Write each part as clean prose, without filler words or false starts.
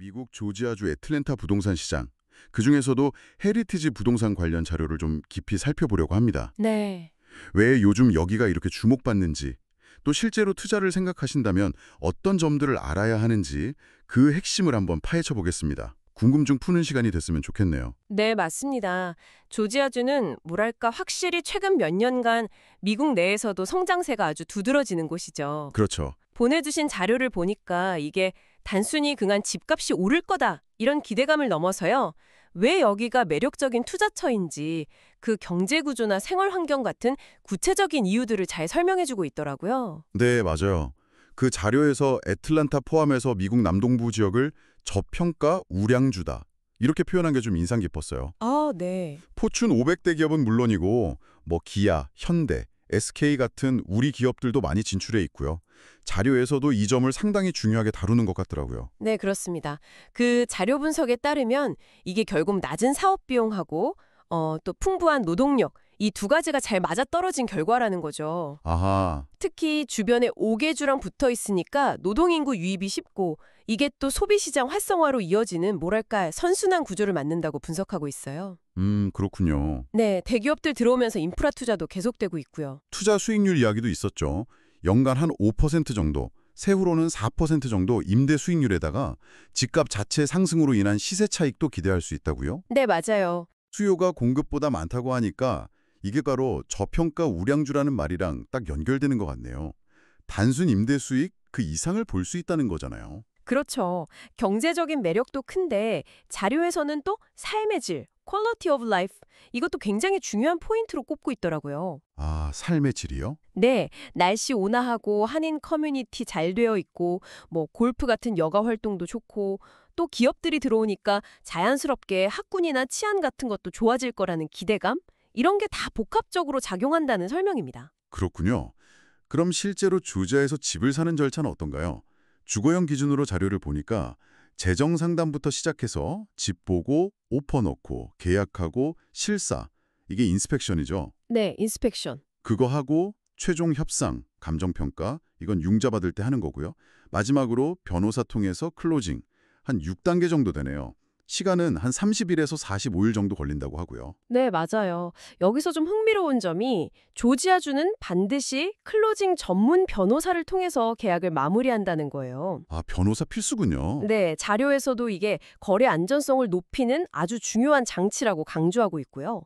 미국 조지아주 애틀랜타 부동산 시장, 그중에서도 헤리티지 부동산 관련 자료를 좀 깊이 살펴보려고 합니다. 네. 왜 요즘 여기가 이렇게 주목받는지, 또 실제로 투자를 생각하신다면 어떤 점들을 알아야 하는지 그 핵심을 한번 파헤쳐 보겠습니다. 궁금증 푸는 시간이 됐으면 좋겠네요. 네, 맞습니다. 조지아주는 뭐랄까 확실히 최근 몇 년간 미국 내에서도 성장세가 아주 두드러지는 곳이죠. 그렇죠. 보내주신 자료를 보니까 이게 단순히 그간 집값이 오를 거다 이런 기대감을 넘어서요. 왜 여기가 매력적인 투자처인지 그 경제 구조나 생활 환경 같은 구체적인 이유들을 잘 설명해주고 있더라고요. 네, 맞아요. 그 자료에서 애틀랜타 포함해서 미국 남동부 지역을 저평가 우량주다, 이렇게 표현한 게 좀 인상 깊었어요. 아, 네. 포춘 500대 기업은 물론이고 기아, 현대, SK 같은 우리 기업들도 많이 진출해 있고요. 자료에서도 이 점을 상당히 중요하게 다루는 것 같더라고요. 네, 그렇습니다. 그 자료 분석에 따르면 이게 결국 낮은 사업 비용하고 또 풍부한 노동력, 이 두 가지가 잘 맞아떨어진 결과라는 거죠. 아하, 특히 주변에 5개주랑 붙어 있으니까 노동인구 유입이 쉽고 이게 또 소비시장 활성화로 이어지는 뭐랄까 선순환 구조를 만든다고 분석하고 있어요. 그렇군요. 네, 대기업들 들어오면서 인프라 투자도 계속되고 있고요. 투자 수익률 이야기도 있었죠. 연간 한 5% 정도, 세후로는 4% 정도 임대 수익률에다가 집값 자체 상승으로 인한 시세 차익도 기대할 수 있다고요? 네, 맞아요. 수요가 공급보다 많다고 하니까 이게 바로 저평가 우량주라는 말이랑 딱 연결되는 것 같네요. 단순 임대 수익 그 이상을 볼 수 있다는 거잖아요. 그렇죠. 경제적인 매력도 큰데 자료에서는 또 삶의 질, quality of life, 이것도 굉장히 중요한 포인트로 꼽고 있더라고요. 아, 삶의 질이요? 네, 날씨 온화하고 한인 커뮤니티 잘 되어 있고 골프 같은 여가 활동도 좋고 또 기업들이 들어오니까 자연스럽게 학군이나 치안 같은 것도 좋아질 거라는 기대감? 이런 게 다 복합적으로 작용한다는 설명입니다. 그렇군요. 그럼 실제로 주자에서 집을 사는 절차는 어떤가요? 주거용 기준으로 자료를 보니까 재정 상담부터 시작해서 집 보고 오퍼 넣고 계약하고 실사, 이게 인스펙션이죠. 네, 인스펙션. 그거 하고 최종 협상, 감정평가, 이건 융자 받을 때 하는 거고요. 마지막으로 변호사 통해서 클로징, 한 6단계 정도 되네요. 시간은 한 30일에서 45일 정도 걸린다고 하고요. 네, 맞아요. 여기서 좀 흥미로운 점이 조지아주는 반드시 클로징 전문 변호사를 통해서 계약을 마무리한다는 거예요. 아, 변호사 필수군요. 네, 자료에서도 이게 거래 안전성을 높이는 아주 중요한 장치라고 강조하고 있고요.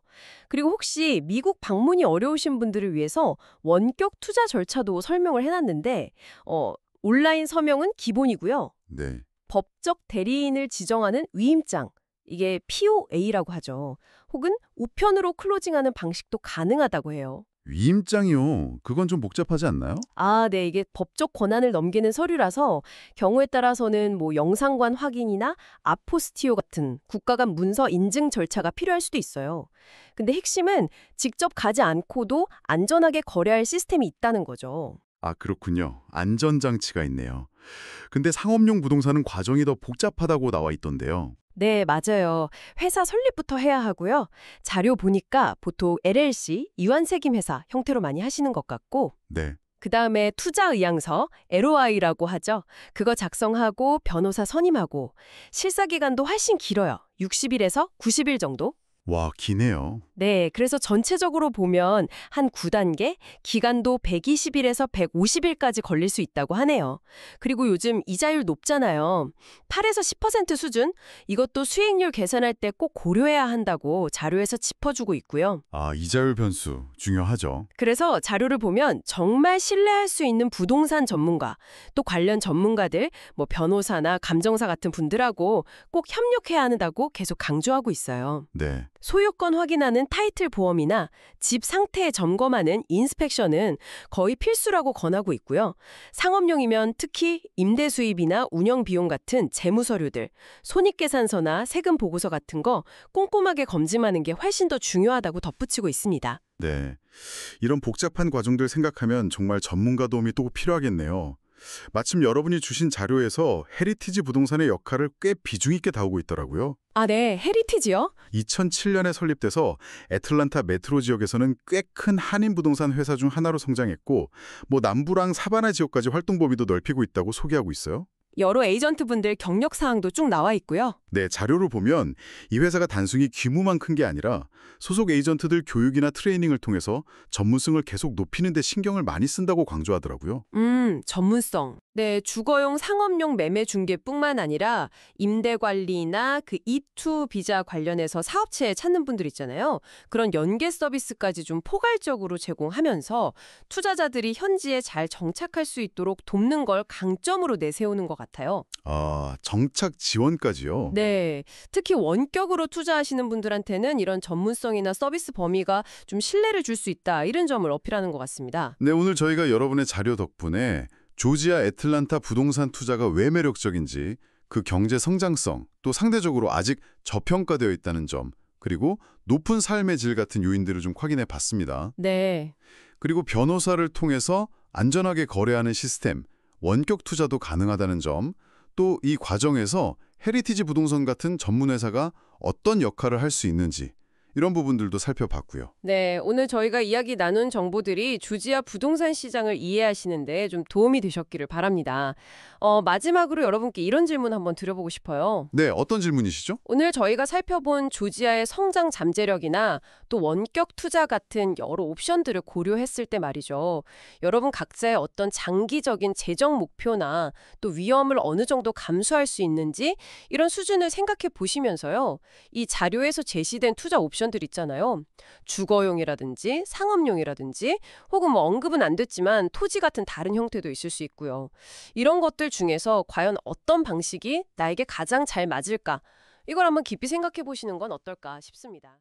그리고 혹시 미국 방문이 어려우신 분들을 위해서 원격 투자 절차도 설명을 해놨는데 온라인 서명은 기본이고요. 네. 법적 대리인을 지정하는 위임장, 이게 POA라고 하죠. 혹은 우편으로 클로징하는 방식도 가능하다고 해요. 위임장이요. 그건 좀 복잡하지 않나요? 아, 네. 이게 법적 권한을 넘기는 서류라서 경우에 따라서는 영상관 확인이나 아포스티오 같은 국가 간 문서 인증 절차가 필요할 수도 있어요. 근데 핵심은 직접 가지 않고도 안전하게 거래할 시스템이 있다는 거죠. 아, 그렇군요. 안전장치가 있네요. 근데 상업용 부동산은 과정이 더 복잡하다고 나와 있던데요. 네, 맞아요. 회사 설립부터 해야 하고요. 자료 보니까 보통 LLC, 이완책임회사 형태로 많이 하시는 것 같고 네. 그다음에 투자의향서, LOI라고 하죠. 그거 작성하고 변호사 선임하고 실사기간도 훨씬 길어요. 60일에서 90일 정도? 와, 기네요. 네, 그래서 전체적으로 보면 한 9단계, 기간도 120일에서 150일까지 걸릴 수 있다고 하네요. 그리고 요즘 이자율 높잖아요. 8에서 10% 수준? 이것도 수익률 계산할 때 꼭 고려해야 한다고 자료에서 짚어주고 있고요. 아, 이자율 변수 중요하죠. 그래서 자료를 보면 정말 신뢰할 수 있는 부동산 전문가, 또 관련 전문가들, 변호사나 감정사 같은 분들하고 꼭 협력해야 한다고 계속 강조하고 있어요. 네. 소유권 확인하는 타이틀 보험이나 집 상태 점검하는 인스펙션은 거의 필수라고 권하고 있고요. 상업용이면 특히 임대 수입이나 운영 비용 같은 재무 서류들, 손익계산서나 세금 보고서 같은 거 꼼꼼하게 검증하는 게 훨씬 더 중요하다고 덧붙이고 있습니다. 네. 이런 복잡한 과정들 생각하면 정말 전문가 도움이 또 필요하겠네요. 마침 여러분이 주신 자료에서 헤리티지 부동산의 역할을 꽤 비중 있게 다루고 있더라고요. 아, 네. 헤리티지요? 2007년에 설립돼서 애틀랜타 메트로 지역에서는 꽤 큰 한인 부동산 회사 중 하나로 성장했고 남부랑 사바나 지역까지 활동 범위도 넓히고 있다고 소개하고 있어요. 여러 에이전트분들 경력 사항도 쭉 나와 있고요. 네, 자료를 보면 이 회사가 단순히 규모만 큰 게 아니라 소속 에이전트들 교육이나 트레이닝을 통해서 전문성을 계속 높이는 데 신경을 많이 쓴다고 강조하더라고요. 전문성. 네, 주거용 상업용 매매 중개뿐만 아니라 임대 관리나 그 E2 비자 관련해서 사업체 찾는 분들 있잖아요. 그런 연계 서비스까지 좀 포괄적으로 제공하면서 투자자들이 현지에 잘 정착할 수 있도록 돕는 걸 강점으로 내세우는 것 같아요. 아, 정착 지원까지요? 네, 특히 원격으로 투자하시는 분들한테는 이런 전문성이나 서비스 범위가 좀 신뢰를 줄 수 있다, 이런 점을 어필하는 것 같습니다. 네, 오늘 저희가 여러분의 자료 덕분에 조지아 애틀란타 부동산 투자가 왜 매력적인지, 그 경제 성장성, 또 상대적으로 아직 저평가되어 있다는 점, 그리고 높은 삶의 질 같은 요인들을 좀 확인해 봤습니다. 네. 그리고 변호사를 통해서 안전하게 거래하는 시스템, 원격 투자도 가능하다는 점, 또 이 과정에서 헤리티지 부동산 같은 전문 회사가 어떤 역할을 할 수 있는지, 이런 부분들도 살펴봤고요. 네, 오늘 저희가 이야기 나눈 정보들이 조지아 부동산 시장을 이해하시는데 좀 도움이 되셨기를 바랍니다. 마지막으로 여러분께 이런 질문 한번 드려보고 싶어요. 네, 어떤 질문이시죠? 오늘 저희가 살펴본 조지아의 성장 잠재력이나 또 원격 투자 같은 여러 옵션들을 고려했을 때 말이죠. 여러분 각자의 어떤 장기적인 재정 목표나 또 위험을 어느 정도 감수할 수 있는지 이런 수준을 생각해 보시면서요. 이 자료에서 제시된 투자 옵션들 있잖아요. 주거용이라든지 상업용이라든지 혹은 뭐 언급은 안 됐지만 토지 같은 다른 형태도 있을 수 있고요. 이런 것들 중에서 과연 어떤 방식이 나에게 가장 잘 맞을까? 이걸 한번 깊이 생각해 보시는 건 어떨까 싶습니다.